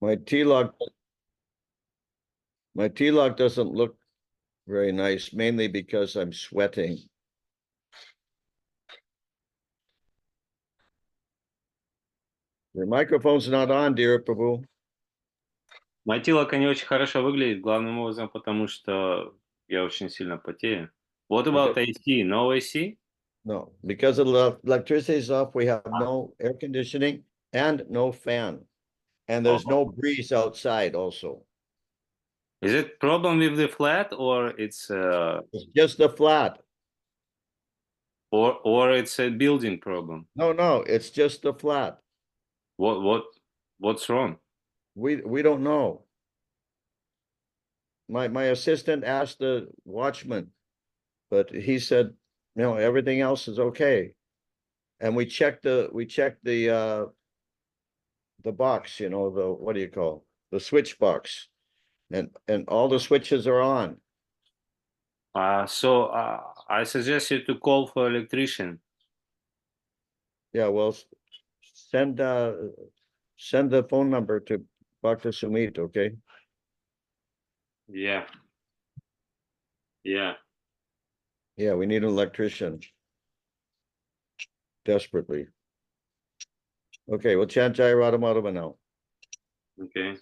My T-lock doesn't look very nice, mainly because I'm sweating. Your microphone's not on, dear Prabhu. Мое тело не очень хорошо выглядит, главным образом, потому что я очень сильно потею. What about AC? No AC? No, because of the electricity is off, we have no air conditioning and no fan. And there's no breeze outside also. Is it problem with the flat or it's It's just a flat. or it's a building problem? No, it's just a flat. What's wrong? We don't know. My assistant asked the watchman, but he said, everything else is okay. And we checked the box, the what do you call the switch box, and all the switches are on. So I suggest you to call for electrician. Yeah, well, send the phone number to Dr. Sumit, okay? Yeah. Yeah. Yeah, we need an electrician desperately. Okay, well, chant Jai Radha Madhava now. Okay.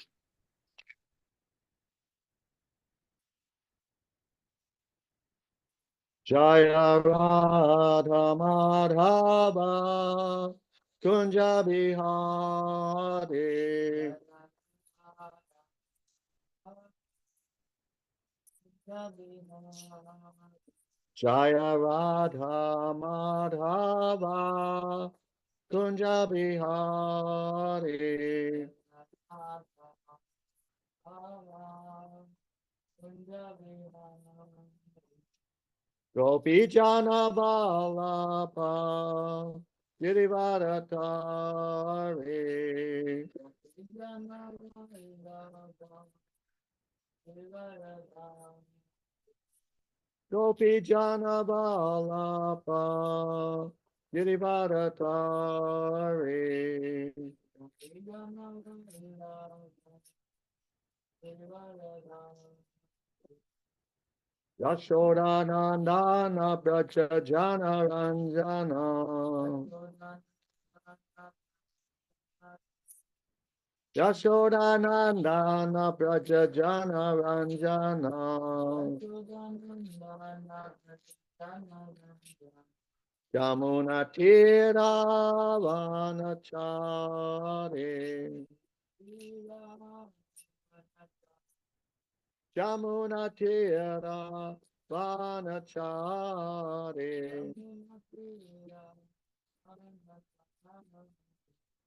Jaya Radha Madhava Kunja Bihari Jaya Radha Madhava Kunja Bihari Gopi Jana Vallabha Girivaratari Gopi Jana Vallabha Girivaratari Yashoda Nandana Braja Jana Ranjana Yashoda Nandana Braja Jana Ranjana Yamuna Tira Vanachari Yamuna Tira Vanachari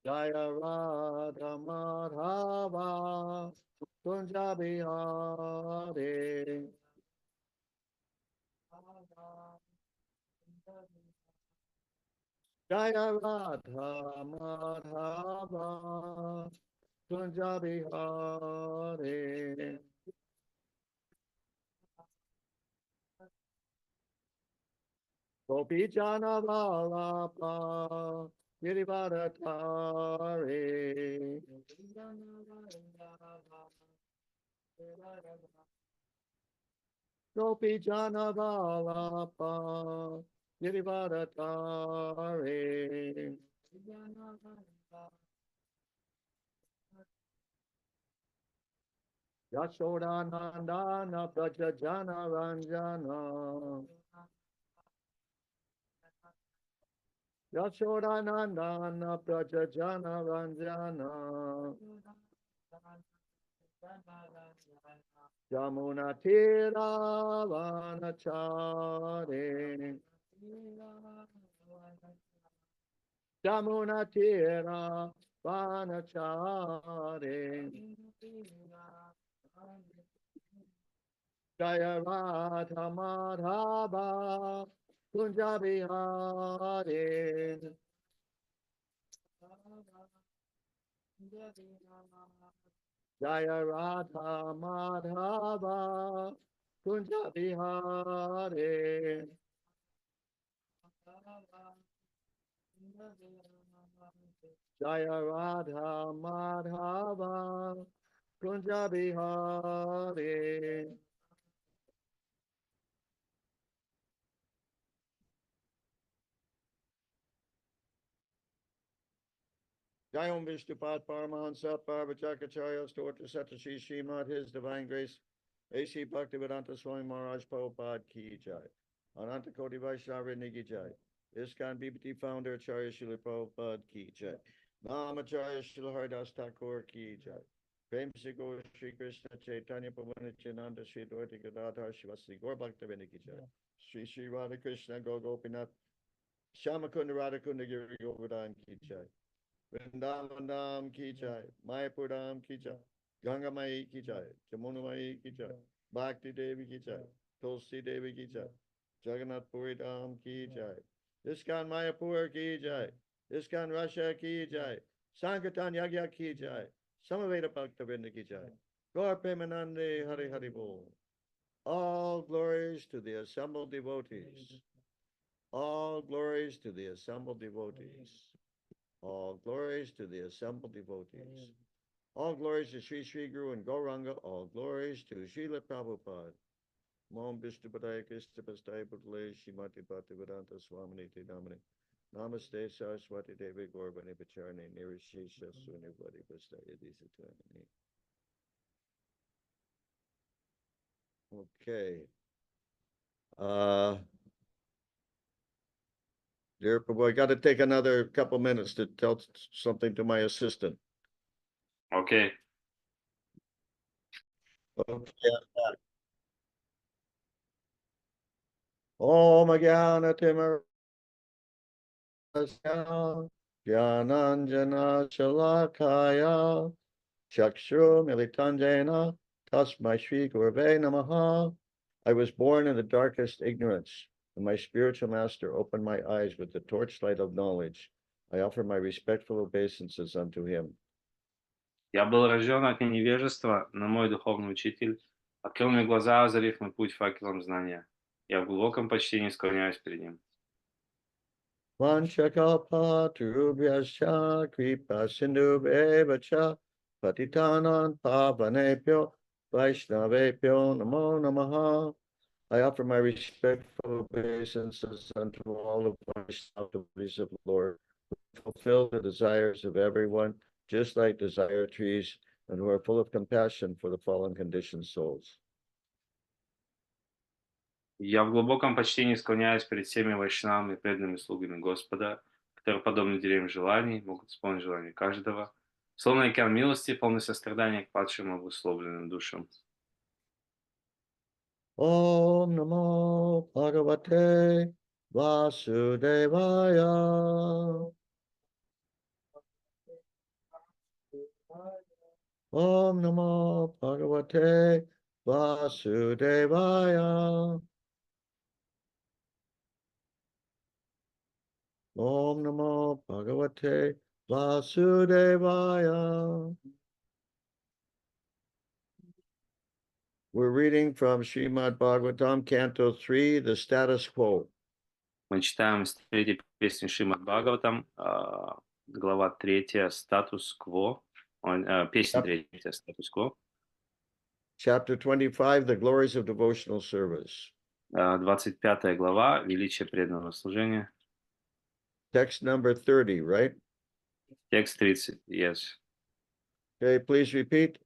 Jaya Radha Madhava Kunja Bihari Jaya Radha Madhava Kunja Bihari Gopi Jana Vallabha Girivaratari Gopi Jana Vallabha Girivaratari Yashoda Nandana Braja Jana Ranjana Yashoda Nandana Braja Jana Ranjana Yamuna Tira Vanachari Yamuna Tira Vanachari Jaya Radha Madhava Kunja Bihari Jaya Radha Madhava Kunja Bihari Jaya Radha Madhava Punjabi Hare. Jayom Vishnupat Paramahansa Parvachakacharya Stotra Satashi Srimad His Divine Grace A.C. Bhaktivedanta Swami Maharaj Prabhupada Ki Jai. Ananta Koti Vaishnava Niki Jai. ISKCON BBT Founder Acharya Srila Prabhupada Ki Jai. Namacharya Srila Haridas Thakur Ki Jai. Prem Se Gaur Shri Krishna Chaitanya Pavanityananda Shri Dvaita Gadadhar Shivasri Gaur Bhaktivinoda Ki Jai. Shri Shri Radha Krishna Gaur Gopinath Shyamakunda Radhakunda Giri Govardhan Ki Jai. Vrindavan Dham Ki Jai, Mayapur Dham Ki Jai, Ganga Mai Ki Jai, Jamuna Mai Ki Jai, Bhakti Devi Ki Jai, Tulsi Devi Ki Jai, Jagannath Puri Dham Ki Jai, ISKCON Mayapur Ki Jai, ISKCON Russia Ki Jai, Sankirtan Yagya Ki Jai, Samaveda Bhaktivinoda Ki Jai, Gaur Premanande Hari Hari Bol. All glories to the assembled devotees. All glories to the assembled devotees. All glories to the assembled devotees. All glories to Sri Sri Guru and Gauranga. All glories to Srila Prabhupada. Mom Vishnupadaya Krishna Pastai Putale Shimati Bhaktivedanta Swaminiti Namani. Namaste Saraswati Devi Gorvani Pacharani Nirishesha Sunivadi Pastai Adisatani. Okay. Dear Prabhu, I got to take another couple minutes to tell something to my assistant. Окей. Okay. Om Jnana Jnananjana Shalakaya Chakshru Militandena Tasmai Shri Gurve Namaha. I was born in the darkest ignorance, and my spiritual master opened my eyes with the torchlight of knowledge. I offer my respectful obeisances unto him. Я был рожден от невежества, но мой духовный учитель открыл мне глаза, озарив мой путь факелом знания. Я в глубоком почтении склоняюсь перед ним. Vanchakalpatarubhyascha kripa sindhubheva patitanan pavanebhyo vaishnavebhyo namo namaha. I offer my respectful obeisances unto all the Vaishnava devotees of the Lord, who fulfill the desires of everyone, just like desire trees, and who are full of compassion for the fallen conditioned souls. Я в глубоком почтении склоняюсь перед всеми вайшнавами и преданными слугами Господа, которые, подобно деревьям желаний, могут исполнить желания каждого, словно океан милости, полный сострадания к падшим и обусловленным душам. Om Namo Bhagavate Vasudevaya. Om Namo Bhagavate Vasudevaya. Om Namo Bhagavate Vasudevaya. We're reading from Srimad Bhagavatam, Canto 3, the status quo. Мы читаем из третьей песни Шримад Бхагаватам, глава 3, статус-кво, песня 3, статус-кво. Chapter 25, the glories of devotional service. 25 глава, величие преданного служения. Text number 30, right? Текст 30, yes. Okay, please repeat.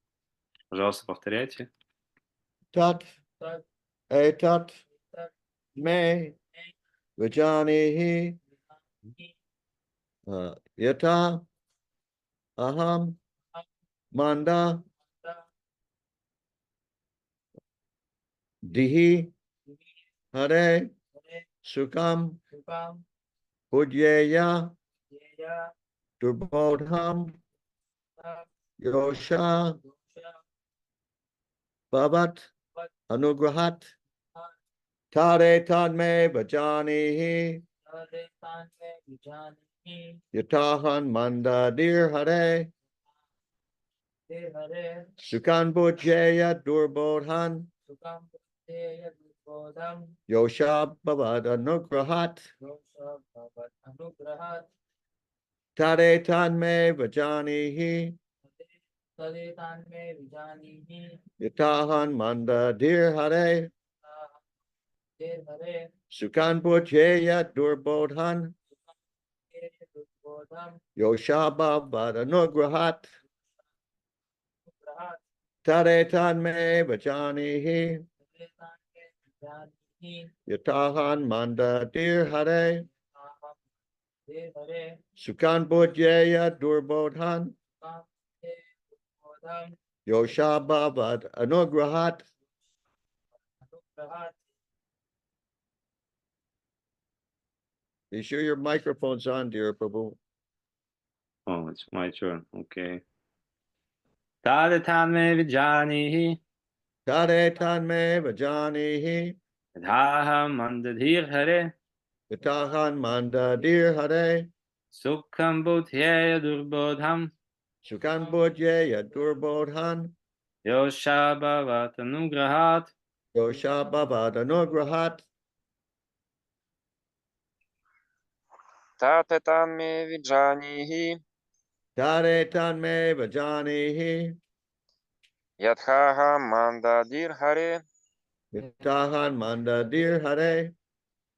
Пожалуйста, повторяйте. Tat, etat, me, vijanihi, yata, aham, manda, dihi, hare, sukam, pujyeya, durbodham, yosha, bhavat, anugrahat, tare tadme bhajanihi, yatahan manda dir hare, sukan bhujyeya durbodhan, yosha bhavat anugrahat, tare tadme bhajanihi, तदेतान् may विजानीहि Yatahan manda dir hare. ते हरे Sukan bojaya durbodhan. ते दुर्बोधं Yoshaba vadanugrahat. ग्रहात् Taretan me vajanihi. तदेतान् मे विजानीहि Yatahan manda dir hare. ताहं ते हरे Sukan bojaya durbodhan. तां ते दुर्बोधं Yoshaba vadanugrahat. अनुग्रहात् Be sure your microphone's on, dear Prabhu. Oh, it's my turn. Okay. Tadetan me vijanihi. Taretan me vajanihi. Yadhaham mandadhir hare. Yatahan manda dir hare. Sukham budhyaya durbodham. Sukan bojaya durbodhan. Yoshabhavatanugrahat. Yoshaba vadanugrahat. Tatetan me vijanihi, Taretan me vajanihi. yadhaha manda dirhare, Yatahan manda dir hare.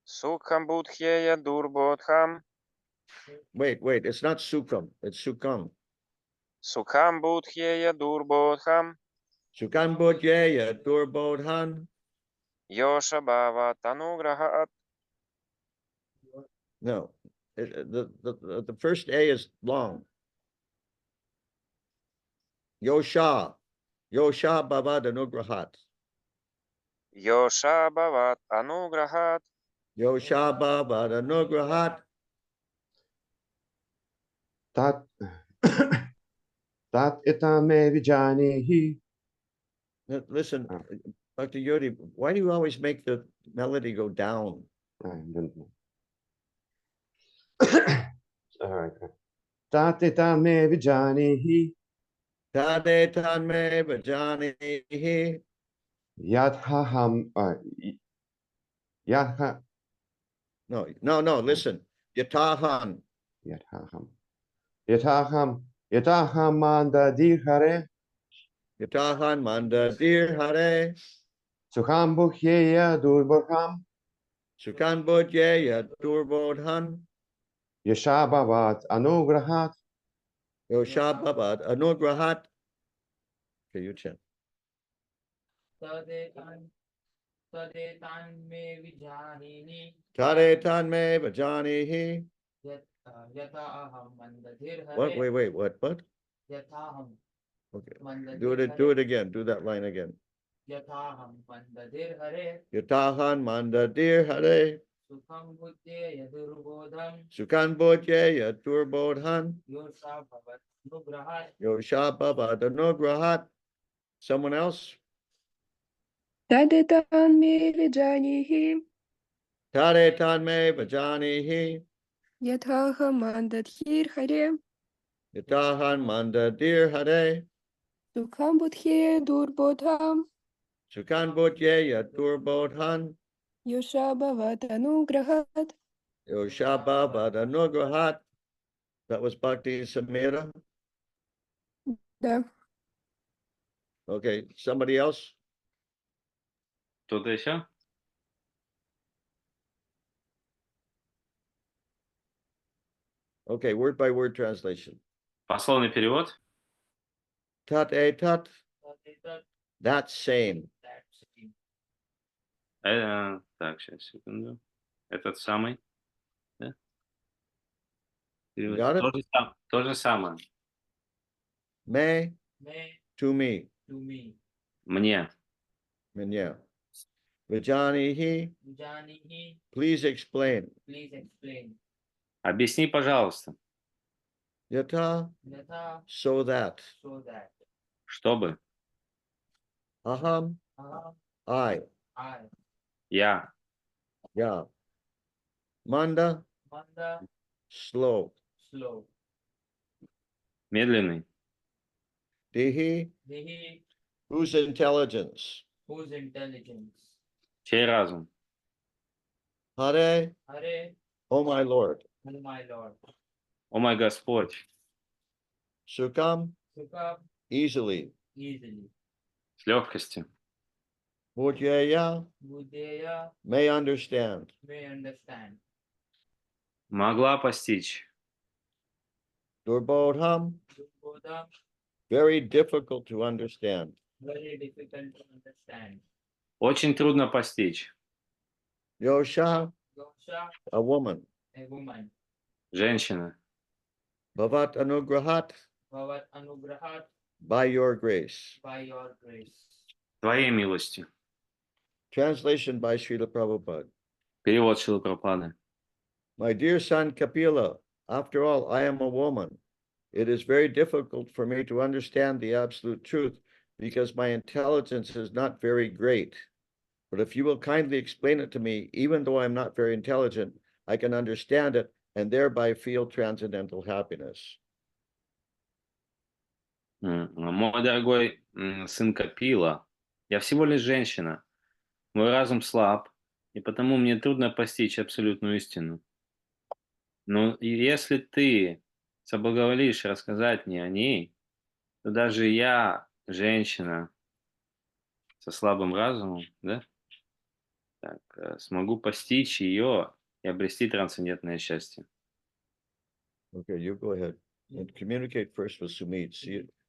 sukham budhyeya durbodham, Wait, it's not sukam, it's sukam. sukham budhyeya durbodham, Sukan bojaya durbodhan. yoshabhava tanugrahat. No, the first A is long. Yosha bhavadanugrahat. Yoshabhavat anugrahat. Yosha bhavadanugrahat. Tat tat etam me vijanihi. Listen, Ah. Dr. Yodi, why do you always make the melody go down? I don't know. All right. Tat etam me vijanihi. Tadetan me vajanihi. Yadhaham yadha No, listen. Yatahan. yadhaham yadaham manda dirhare. Yatahan manda dir hare. Sukham bhuhyeya durbodham. Sukan bojaya durbodhan. Yashabhavat anugrahat. Yoshabhavat anugrahat. Okay, you chant. तदेतान् may विजानीहि Tadetan me vajanihi. यथा अहं मन्दधिर्हरे What? Wait, what? यथाहं Okay. मन्दधिर्हरे Do it again. Do that line again. यथाहं मन्दधिर्हरे Yatahan manda dir hare. सुखं बुद्धे यदुर्बोधं Sukan bojaya durbodhan. योषा भवदनुग्रहात् Yoshabhavat anugrahat. Someone else? Tadetan me vijanihi Tadetan me vajanihi. yathaha mandadhir hare Yatahan manda dir hare. sukham budhye durbodham Sukan bojaya durbodhan. yoshabhavat anugrahat. Yoshabhavat anugrahat. That was Bhakti Samira. Да. Okay, somebody else? Кто-то еще? Okay, word by word translation. Пословный перевод. Tat e tat, तदेतत् that same. that Так, сейчас, секунду. Этот самый. Да? Перевод. Got it? То же самое. Me, may to me. to me Мне. Minya. Vijanihi, विजानीहि please explain. please explain Объясни, пожалуйста. Yata, यथा so that. so that Чтобы. Aham, I. I Я. Yeah. Manda, manda slow. slow Медленный. Dihi, Dihi whose intelligence. whose intelligence Чей разум? Hare, Hare oh my Lord. oh my Lord О мой Господь. Sukam, Sukha easily. easily. с легкостью. Bodhyaya Buddhaya may understand. may understand. Могла постичь. Durbodham, Buddha very difficult to understand. very difficult to understand. Очень трудно постичь. Yosha, Yosha, a woman. a woman. Женщина. Bhavat anugrahat, Bhavat anugrahat by your grace. by your grace. Твоей милостью. Translation by Srila Prabhupada. Перевод Шрилы Прабхупады. My dear son Kapila, after all, I am a woman. It is very difficult for me to understand the absolute truth because my intelligence is not very great. But if you will kindly explain it to me, even though I'm not very intelligent, I can understand it and thereby feel transcendental happiness. Мой дорогой сын Капила, я всего лишь женщина. Мой разум слаб, и потому мне трудно постичь абсолютную истину. Но если ты соблаговолишь рассказать мне о ней, то даже я, женщина со слабым разумом, да, смогу постичь ее и обрести трансцендентное счастье. Okay, you go ahead and communicate first with Sumit.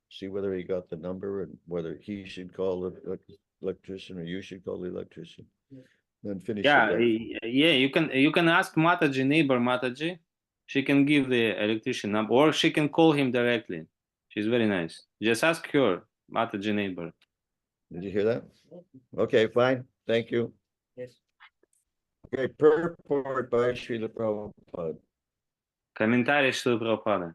See whether he got the number and whether he should call the electrician or you should call the electrician. Yes. Then finish Yeah, the breakfast. yeah, you can ask Mataji, neighbor Mataji. She can give the electrician number, or she can call him directly. She's very nice. Just ask her, Mataji neighbor. Did you hear that? Okay, fine. Thank you. Yes. Okay, purport by Srila Prabhupada. Комментарий Шрилы Прабхупады.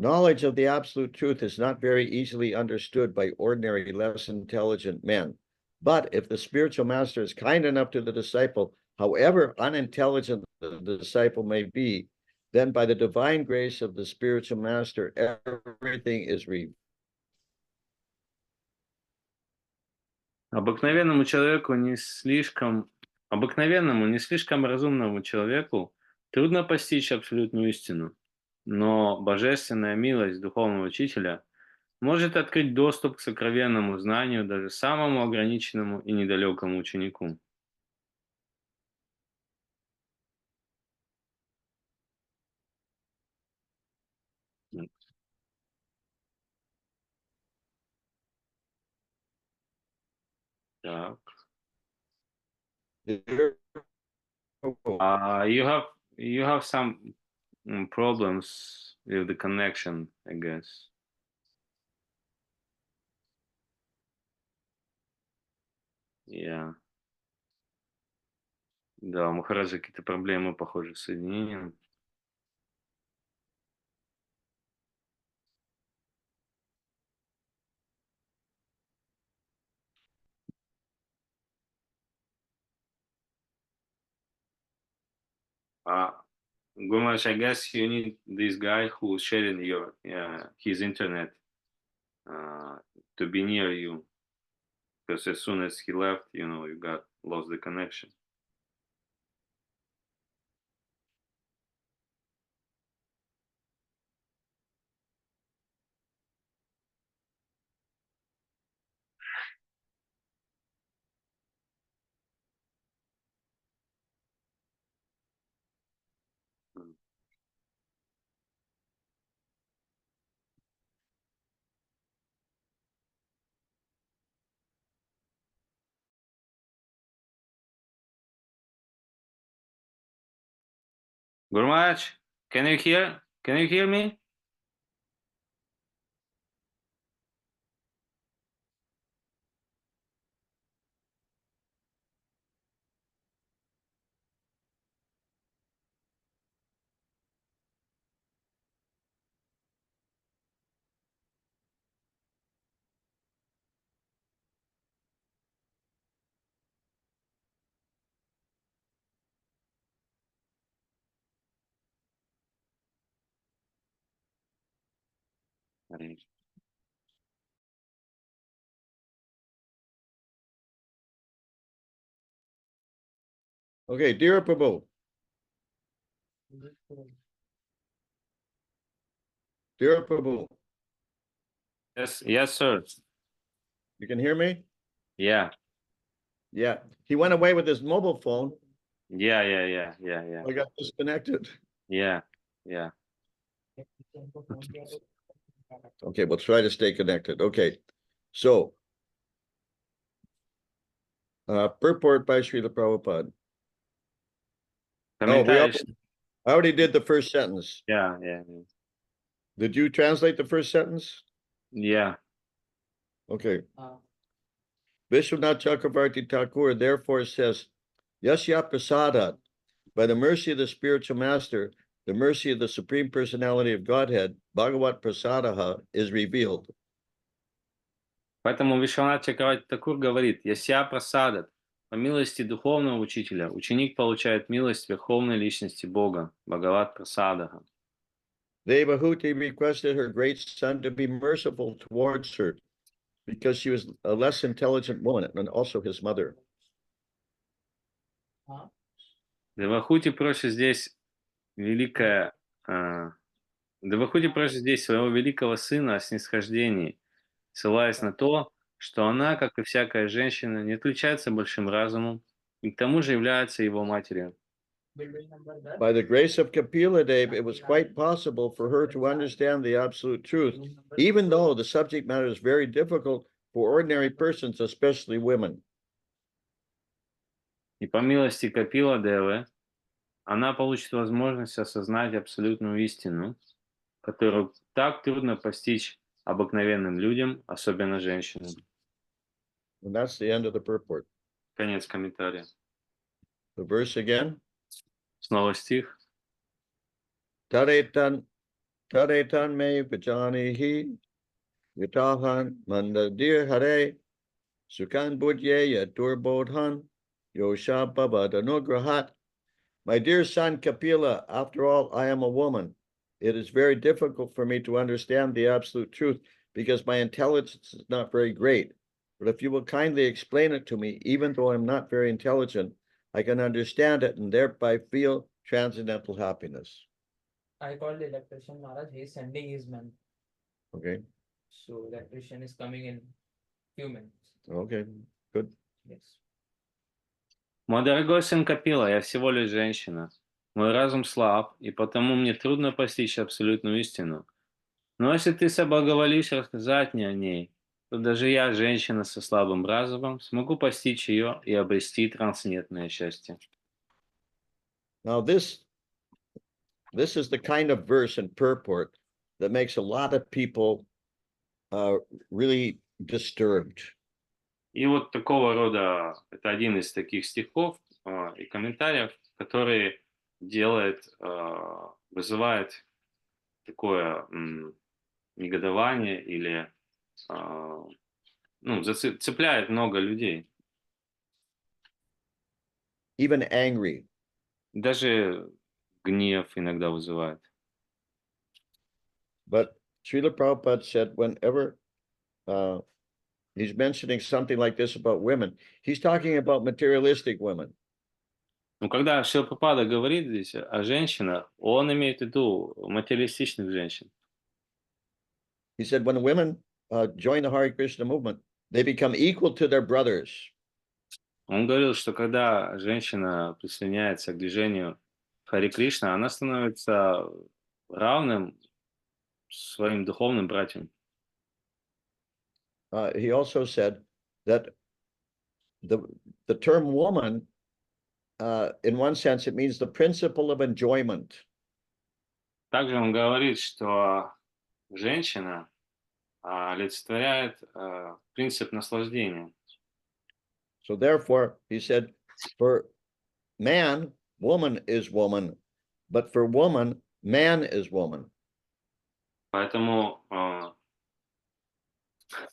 Knowledge of the absolute truth is not very easily understood by ordinary, less intelligent men. But if the spiritual master is kind enough to the disciple, however unintelligent the disciple may be, then by the divine grace of the spiritual master, everything is revealed. Обыкновенному, не слишком разумному человеку трудно постичь абсолютную истину, но божественная милость духовного учителя может открыть доступ к сокровенному знанию даже самому ограниченному и недалекому ученику. Так. You have some problems with the connection, I guess. Yeah. Да, у Махараджа какие-то проблемы, похоже, с соединением. Gumash, I guess you need this guy who's sharing his internet to be near you, because as soon as he left, you got lost the connection. Gurmach, can you hear? Can you hear me? Okay, dear Prabhu. Dear Prabhu, Yes, sir. You can hear me? Yeah. Yeah. He went away with his mobile phone. Yeah. I got disconnected. Yeah. Okay, we'll try to stay connected. Okay. So, purport by Srila Prabhupada. Комментарий. I already did the first sentence. Yeah. Did you translate the first sentence? Yeah. Okay. Uh, Vishwanath Chakravarti Thakur therefore says, Yasya Prasadat, by the mercy of the spiritual master, the mercy of the Supreme Personality of Godhead, Bhagavat Prasadaha is revealed. Поэтому Вишванат Чакраварти Такур говорит: «Яся прасадат». По милости духовного учителя ученик получает милость Верховной Личности Бога, Бхагават Прасадаха. Devahuti requested her great son to be merciful towards her because she was a less intelligent woman and also his mother. Девахути просит здесь Девахути просит здесь своего великого сына о снисхождении, ссылаясь на то, что она, как и всякая женщина, не отличается большим разумом и к тому же является его матерью. building number that. By the grace of Kapila Dev, it was quite possible for her to understand the absolute truth, even though the subject matter is very difficult for ordinary persons, especially women. И по милости Капила Девы она получит возможность осознать абсолютную истину, которую так трудно постичь обыкновенным людям, особенно женщинам. And that's the end of the purport. Конец комментария. The verse again. Снова стих. Taretan me vijanihi yatahan mandadir hare sukan budye durbodhan yosha bhavadanugrahat. My dear son Kapila, after all, I am a woman. It is very difficult for me to understand the absolute truth because my intelligence is not very great. But if you will kindly explain it to me, even though I'm not very intelligent, I can understand it and thereby feel transcendental happiness. I called the electrician Maharaj. He is sending his man. Okay. So electrician is coming in few minutes. Okay. Good. Yes. Мой дорогой сын Капила, я всего лишь женщина. Мой разум слаб, и потому мне трудно постичь абсолютную истину. Но если ты соблаговолишь рассказать мне о ней, то даже я, женщина со слабым разумом, смогу постичь ее и обрести трансцендентное счастье. Now this is the kind of verse and purport that makes a lot of people really disturbed. И вот такого рода, это один из таких стихов и комментариев, который вызывает такое негодование или цепляет много людей. Even angry. Даже гнев иногда вызывает. But Srila Prabhupada said whenever he's mentioning something like this about women, he's talking about materialistic women. Но когда Шрила Прабхупада говорит здесь о женщинах, он имеет в виду материалистичных женщин. He said when women join the Hare Krishna movement, they become equal to their brothers. Он говорил, что когда женщина присоединяется к движению Харе Кришна, она становится равным своим духовным братьям. He also said that the term woman, in one sense, it means the principle of enjoyment. Также он говорит, что женщина олицетворяет принцип наслаждения. So therefore, he said, for man, woman is woman, but for woman, man is woman.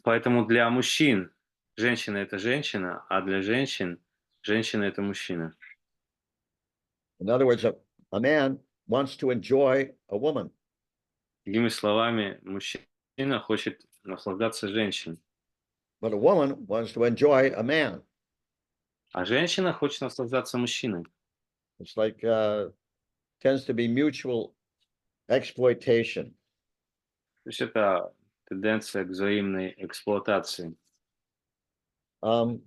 Поэтому для мужчин женщина – это женщина, а для женщин женщина – это мужчина. In other words, a man wants to enjoy a woman. Другими словами, мужчина хочет наслаждаться женщиной. But a woman wants to enjoy a man. А женщина хочет наслаждаться мужчиной. It's like tends to be mutual exploitation. То есть это тенденция к взаимной эксплуатации. Um,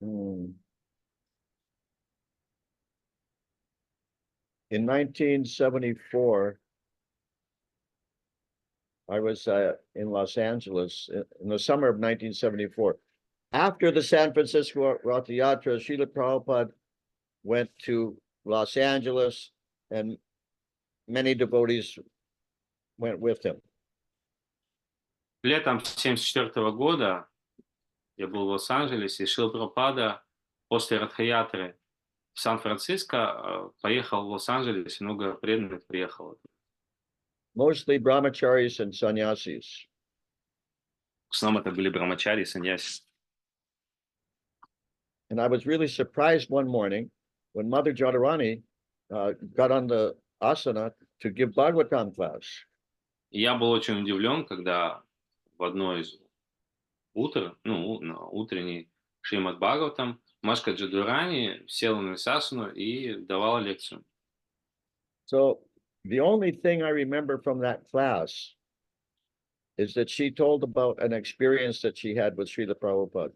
hmm. In 1974, I was in Los Angeles in the summer of 1974. After the San Francisco Rath Yatra, Srila Prabhupada went to Los Angeles, and many devotees went with him. Летом 1974 года я был в Лос-Анджелесе, и Шрила Прабхупада после Радха-ятры в Сан-Франциско поехал в Лос-Анджелес, и много преданных приехало. Mostly brahmacharis and sannyasis. В основном это были брамачари и саньяси. And I was really surprised one morning when Mother Jodharani got on the asana to give Bhagavatam class. И я был очень удивлен, когда в одно из утр, на утренний Шримад Бхагаватам, Машка Джадурани села на сасану и давала лекцию. So the only thing I remember from that class is that she told about an experience that she had with Srila Prabhupada.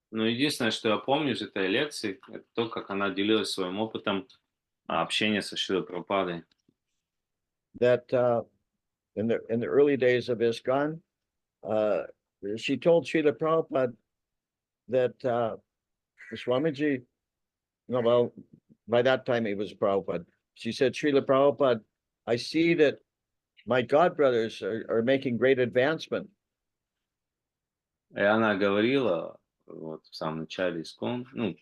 Но единственное, что я помню из этой лекции, это то, как она делилась своим опытом общения со Шрилой Прабхупадой. That in the early days of ISKCON, she told Srila Prabhupada that Swamiji, no, well, by that time he was Prabhupada. She said, Srila Prabhupada, I see that my godbrothers are making great advancement. И она говорила вот в самом начале ИСККОН,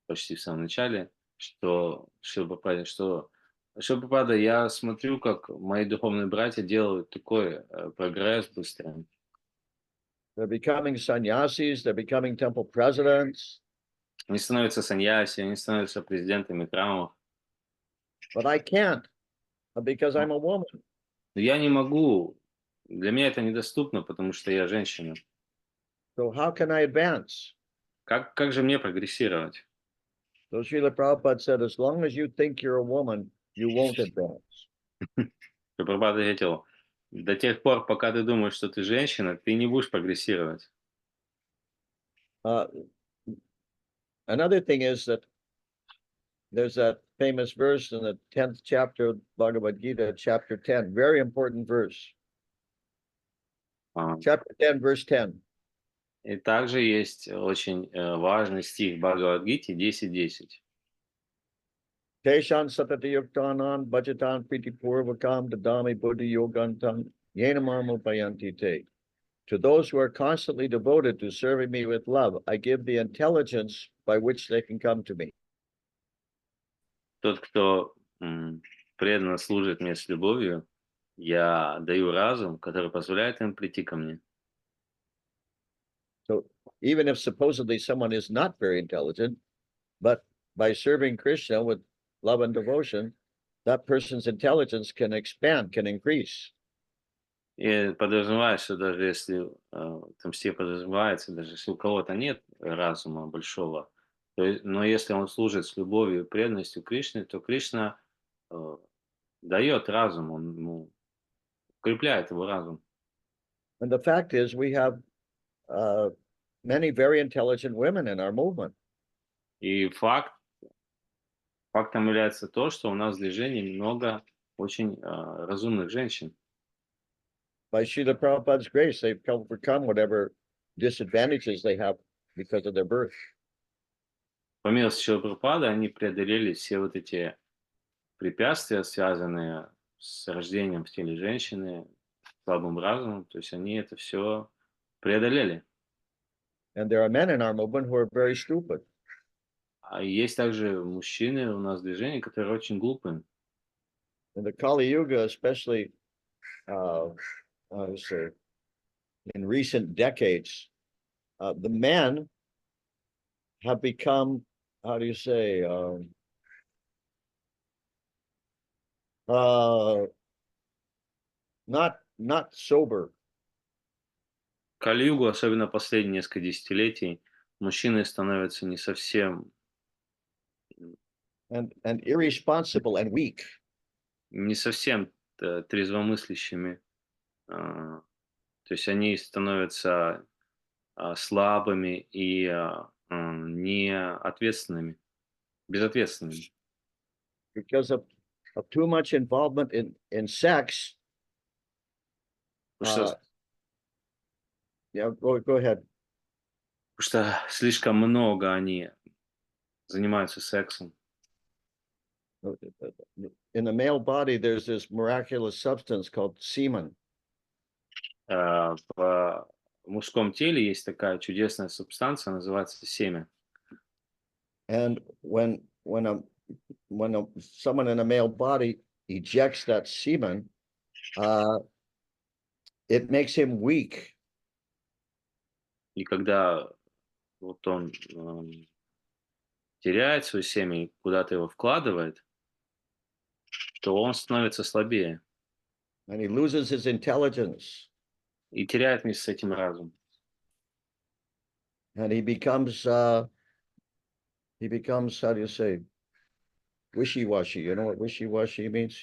почти в самом начале, что Шрила Прабхупада, я смотрю, как мои духовные братья делают такой прогресс быстрый. They're becoming sannyasis, they're becoming temple presidents. Они становятся саньяси, они становятся президентами храмов. But I can't because I'm a woman. Но я не могу, для меня это недоступно, потому что я женщина. So how can I advance? Как же мне прогрессировать? So Srila Prabhupada said, as long as you think you're a woman, you won't advance. Прабхупада ответил, до тех пор, пока ты думаешь, что ты женщина, ты не будешь прогрессировать. Another thing is that there's that famous verse in the 10th chapter of Bhagavad Gita, chapter 10, very important verse. А, Chapter 10, verse 10. И также есть очень важный стих в Бхагавад-гите 10.10. Teshan satati yuktanan bhajatan pritipurvakam dadami buddhi yogantam yenamam upayanti te. To those who are constantly devoted to serving me with love, I give the intelligence by which they can come to me. Тот, кто преданно служит мне с любовью, я даю разум, который позволяет им прийти ко мне. So even if supposedly someone is not very intelligent, but by serving Krishna with love and devotion, that person's intelligence can expand, can increase. И подразумевается, что даже если там стих подразумевается, даже если у кого-то нет разума большого, но если он служит с любовью и преданностью Кришне, то Кришна дает разум, он укрепляет его разум. And the fact is, we have many very intelligent women in our movement. И фактом является то, что у нас в движении много очень разумных женщин. By Srila Prabhupada's grace, they've overcome whatever disadvantages they have because of their birth. По милости Шрилы Прабхупады они преодолели все вот эти препятствия, связанные с рождением в теле женщины, слабым разумом, то есть они это все преодолели. And there are men in our movement who are very stupid. А есть также мужчины у нас в движении, которые очень глупые. In the Kali Yuga, especially I would say in recent decades, the men have become, how do you say, not sober. В Кали-югу, особенно последние несколько десятилетий, мужчины становятся не совсем And irresponsible and weak. трезвомыслящими. То есть они становятся слабыми и неответственными, безответственными. because of too much involvement in sex. Потому Uh, yeah, go ahead. что слишком много они занимаются сексом. In the male body, there's this miraculous substance called semen. В мужском теле есть такая чудесная субстанция, называется семя. And someone in a male body ejects that semen, it makes him weak. И когда вот он теряет свое семя и куда-то его вкладывает, то он становится слабее And he loses his intelligence, и теряет вместе с этим разум. and he becomes how do you say, wishy-washy. You know what wishy-washy means?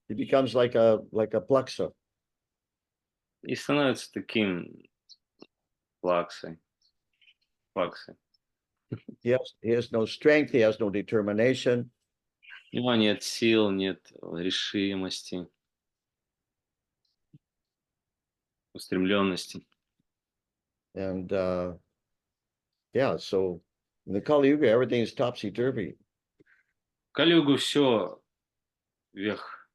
He becomes like a plexer. И становится таким плаксой. Плаксой. He has no strength, he has no determination, У него нет сил, нет решимости, устремленности. and yeah, so in the Kali Yuga, everything is topsy-turvy. Калюгу все вверх,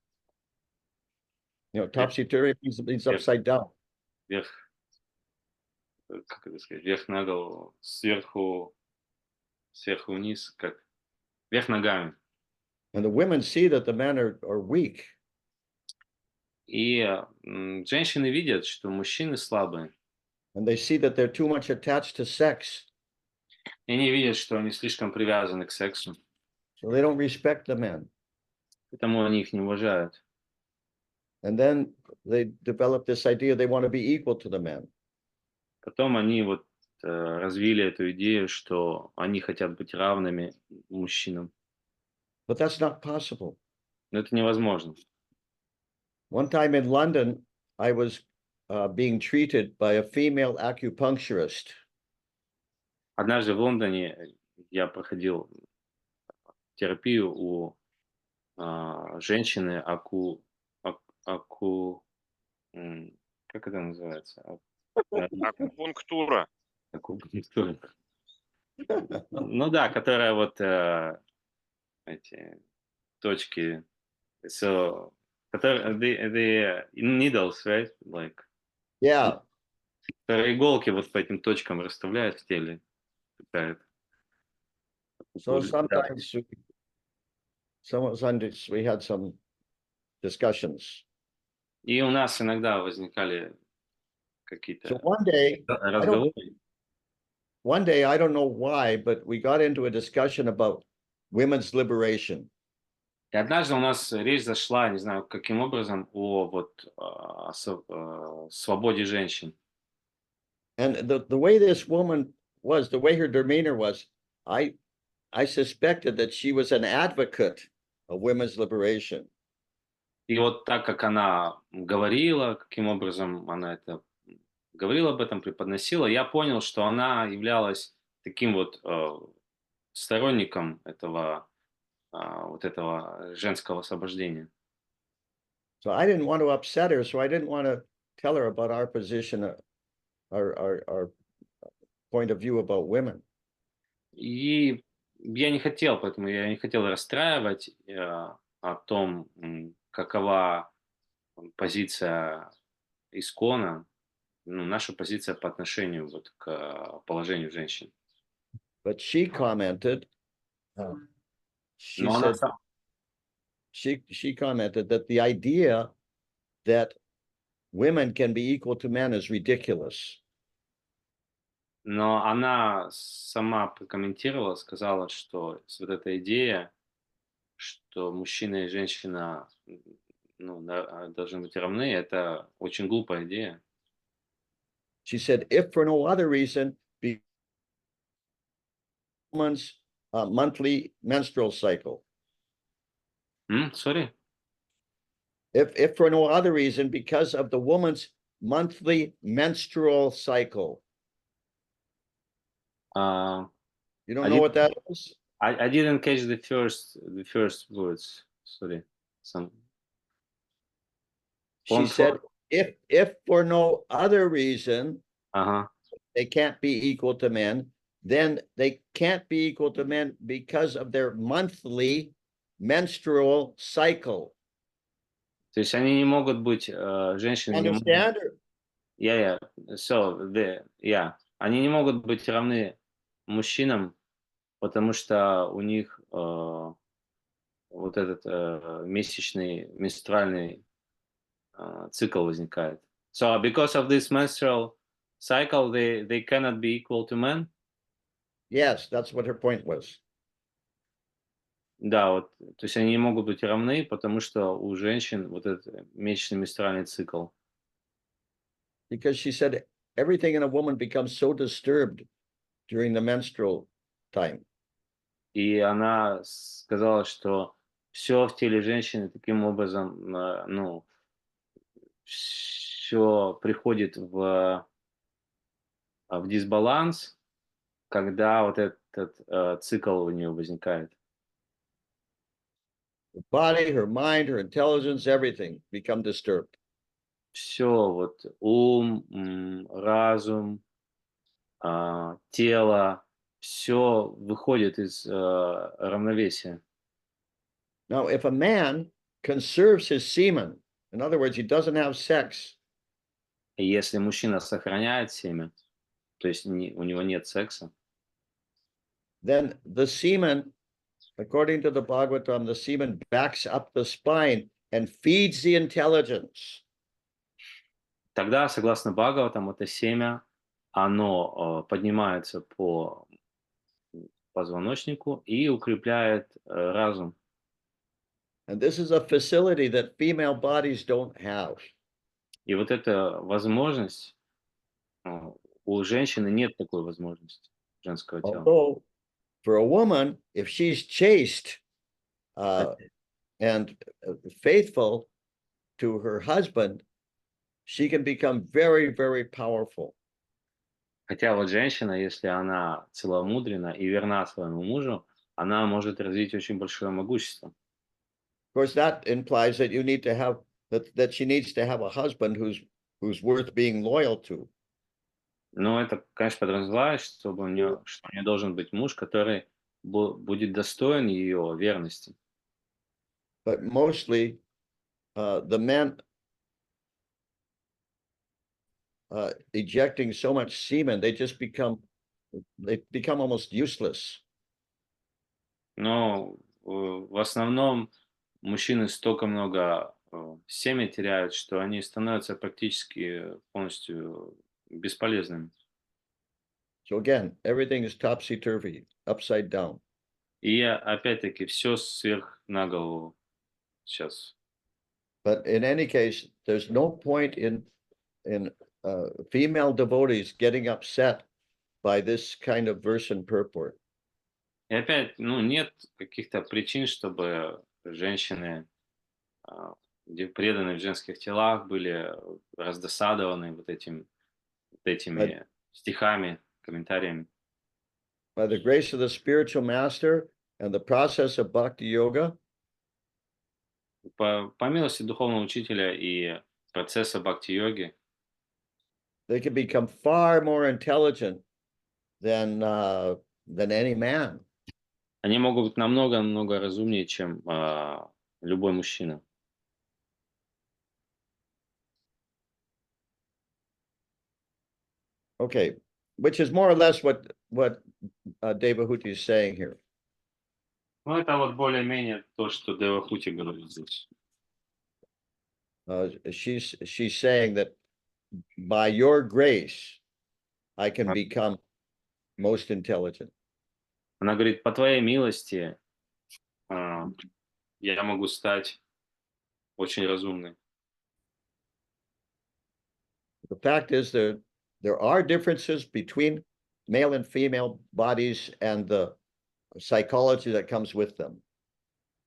You know, topsy-turvy means upside down. вверх, как это сказать, вверх на голову, сверху вниз, как вверх ногами. And the women see that the men are weak, И женщины видят, что мужчины слабые. and they see that they're too much attached to sex, И они видят, что они слишком привязаны к сексу. so they don't respect the men. Потому они их не уважают. And then they develop this idea they want to be equal to the men. Потом они вот развили эту идею, что они хотят быть равными мужчинам. But that's not possible. Но это невозможно. One time in London, I was being treated by a female acupuncturist. Однажды в Лондоне я проходил терапию у женщины как это называется? Акупунктура. Акупунктура. Ну да, которая вот эти точки, so, the needles, right? Like, Yeah. которые иголки вот по этим точкам расставляют в теле. So sometimes we had some discussions. И у нас иногда возникали So какие-то one day, I don't know why, but we got into a discussion about women's liberation. И однажды у нас речь зашла, не знаю, каким образом, о вот свободе женщин. And the way this woman was, the way her demeanor was, I suspected that she was an advocate of women's liberation. И вот так как она говорила, каким образом она это говорила об этом, преподносила, я понял, что она являлась таким вот сторонником этого женского освобождения. So I didn't want to upset her, so I didn't want to tell her about our position, our point of view about women. И я не хотел, поэтому я не хотел расстраивать о том, какова позиция искона, наша позиция по отношению вот к положению женщин. But she commented, she Но она said, she commented that the idea that women can be equal to men is ridiculous. Но она сама прокомментировала, сказала, что вот эта идея, что мужчина и женщина должны быть равны, это очень глупая идея. She said, if for no other reason, woman's monthly menstrual cycle. Sorry? if for no other reason, because of the woman's monthly menstrual cycle. А, You don't I know did- what that is? I didn't catch the first words. Sorry. Some. She Он said, if for no other reason Ага. they can't be equal to men, then they can't be equal to men because of their monthly menstrual cycle. То есть они не могут быть, женщины не могут. Understand? Yeah. So, они не могут быть равны мужчинам, потому что у них вот этот месячный, менструальный цикл возникает. So, because of this menstrual cycle, they cannot be equal to men. Yes, that's what her point was. Да, вот, то есть они не могут быть равны, потому что у женщин вот этот месячный менструальный цикл. Because she said everything in a woman becomes so disturbed during the menstrual time. И она сказала, что все в теле женщины таким образом, все приходит в дисбаланс, когда вот этот цикл у нее возникает. Her body, her mind, her intelligence, everything become disturbed. Все, вот ум, разум, тело, все выходит из равновесия. Now, if a man conserves his semen, in other words, he doesn't have sex, И если мужчина сохраняет семя, то есть у него нет секса, then the semen, according to the Bhagavatam, the semen backs up the spine and feeds the intelligence. тогда, согласно Бхагаватам, это семя, оно поднимается по позвоночнику и укрепляет разум. And this is a facility that female bodies don't have. И вот эта возможность, у женщины нет такой возможности женского тела. Although, for a woman, if she's chaste and faithful to her husband, she can become very, very powerful. Хотя вот женщина, если она целомудренна и верна своему мужу, она может развить очень большое могущество. Of course, that implies that you need to have that she needs to have a husband who's worth being loyal to. Но это, конечно, подразумевает, что у нее должен быть муж, который будет достоин ее верности. But mostly, the men ejecting so much semen, they become almost useless. Но в основном мужчины столько много семя теряют, что они становятся практически полностью бесполезными. So again, everything is topsy-turvy, upside down. И опять-таки все сверх на голову сейчас. But in any case, there's no point in female devotees getting upset by this kind of verse and purport. И опять, нет каких-то причин, чтобы женщины, где преданы в женских телах, были раздосадованы вот этими стихами, комментариями. By the grace of the spiritual master and the process of bhakti yoga, По милости духовного учителя и процесса бхакти-йоги, they can become far more intelligent than any man. они могут быть намного разумнее, чем любой мужчина. Okay, which is more or less what Devahuti is saying here. Ну, это вот более-менее то, что Девахути говорит здесь. She's saying that by your grace, I can become most intelligent. Она говорит, по твоей милости я могу стать очень разумной. The fact is there are differences between male and female bodies and the psychology that comes with them.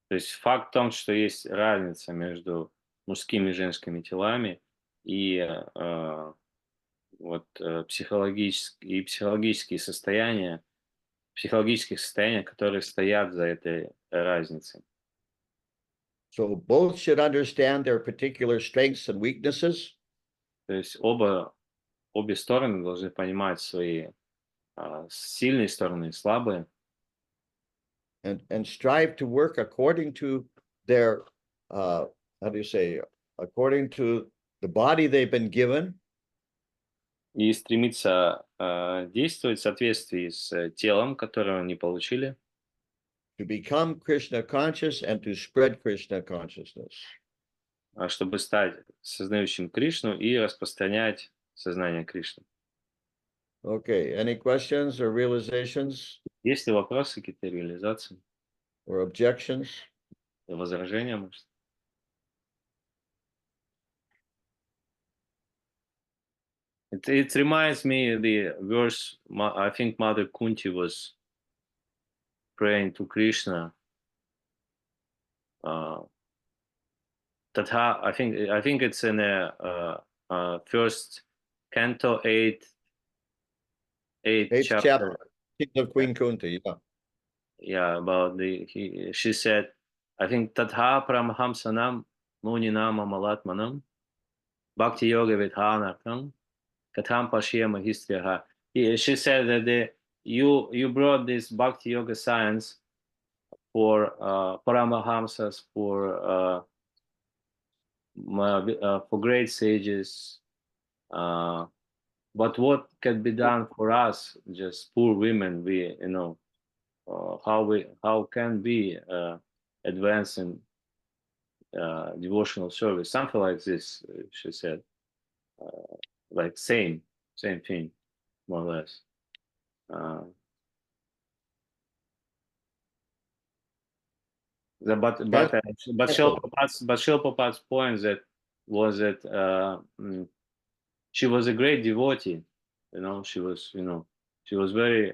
То есть факт в том, что есть разница между мужскими и женскими телами и психологические состояния, психологических состояний, которые стоят за этой разницей. So both should understand their particular strengths and weaknesses, То есть обе стороны должны понимать свои сильные стороны и слабые, and strive to work according to their, how do you say, according to the body they've been given, и стремиться действовать в соответствии с телом, которое они получили, to become Krishna conscious and to spread Krishna consciousness. чтобы стать сознающим Кришну и распространять сознание Кришны. Okay, any questions or realizations Есть ли вопросы, какие-то реализации, or objections? возражения, может? It reminds me the verse, I think Mother Kunti was praying to Krishna. Tatha, I think it's in a first canto, eighth Eighth chapter. chapter, King of Queen Kunti, yeah. Yeah, about she said, I think Tatha Paramhamsanam Muninam Amalatmanam Bhakti Yoga Vidhanartham Katham Pashyama Histriyaha. She said that you brought this Bhakti Yoga science for Paramahamsas, for great sages, but what can be done for us, just poor women? We, how can we advance in devotional service? Something like this, she said, like same thing, more or less. But Srila Prabhupada's point that was that she was a great devotee, she was very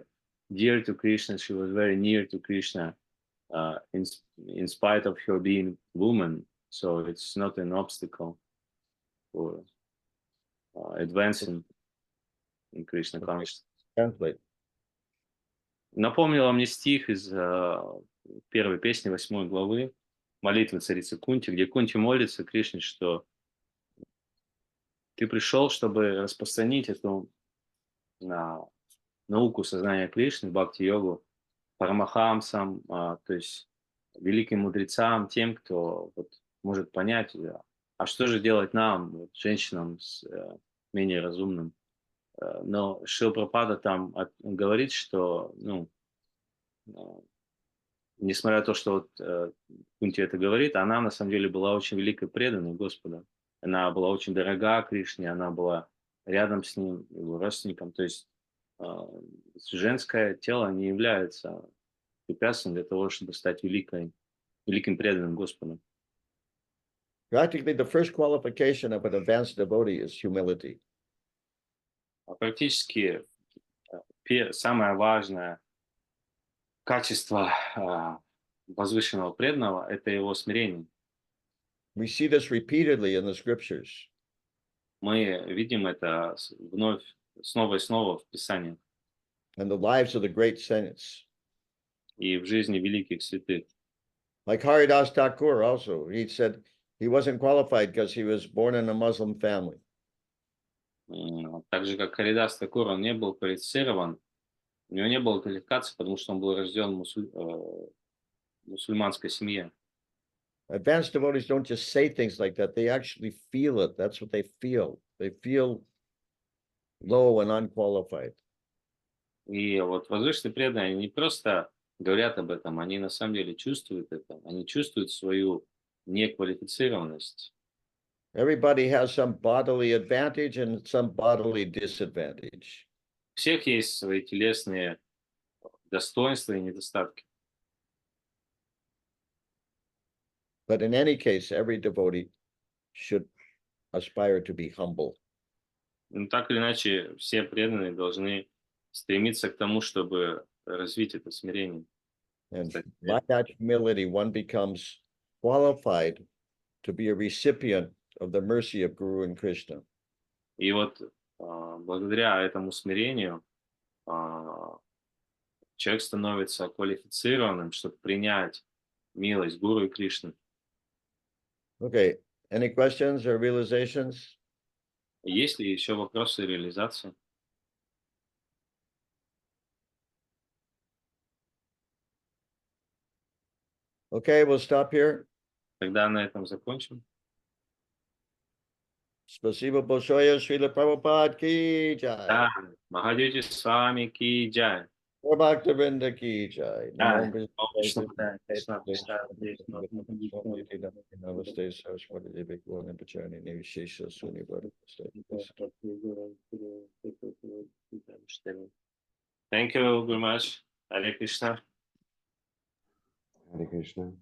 dear to Krishna, she was very near to Krishna, in spite of her being woman, so it's not an obstacle for advancing in Krishna consciousness. Translate. Напомнила мне стих из первой песни 8 главы молитвы царицы Кунти, где Кунти молится Кришне, что ты пришел, чтобы распространить эту науку сознания Кришны, бхакти-йогу, парамахамсам, то есть великим мудрецам, тем, кто может понять, а что же делать нам, женщинам менее разумным. Но Шрила Прабхупада там говорит, что, несмотря на то, что Кунти это говорит, она на самом деле была очень великой преданной Господа. Она была очень дорога Кришне, она была рядом с ним, его родственником. То есть женское тело не является препятствием для того, чтобы стать великим преданным Господу. Practically, the first qualification of an advanced devotee is humility. Практически самое важное качество возвышенного преданного – это его смирение. We see this repeatedly in the scriptures. Мы видим это вновь, снова и снова в Писании And the lives of the great saints. и в жизни великих святых. Like Haridas Thakur also, he said he wasn't qualified because he was born in a Muslim family. Так же, как Харидас Такур, он не был квалифицирован, у него не было квалификации, потому что он был рожден в мусульманской семье. Advanced devotees don't just say things like that. They actually feel it. That's what they feel. They feel low and unqualified. И вот возвышенные преданные, они не просто говорят об этом, они на самом деле чувствуют это. Они чувствуют свою неквалифицированность. Everybody has some bodily advantage and some bodily disadvantage. У всех есть свои телесные достоинства и недостатки. But in any case, every devotee should aspire to be humble. Но так или иначе, все преданные должны стремиться к тому, чтобы развить это смирение. And by that humility, one becomes qualified to be a recipient of the mercy of Guru and Krishna. И вот благодаря этому смирению человек становится квалифицированным, чтобы принять милость Гуру и Кришны. Okay, any questions or realizations? Есть ли еще вопросы и реализации? Okay, we'll stop here. Тогда на этом закончим. Spasiba Bolshoya Srila Prabhupada ki jai. Да, Махадевичи с вами ки джай. Bhakta Vrinda ki jai. Jai. Namo Om Vishnu Krishna Krishna Krishna Krishna Namaste Saraswati Devi Gurna Pachani Nivishesha Suni Thank you very much. Hare Krishna. Hare Krishna.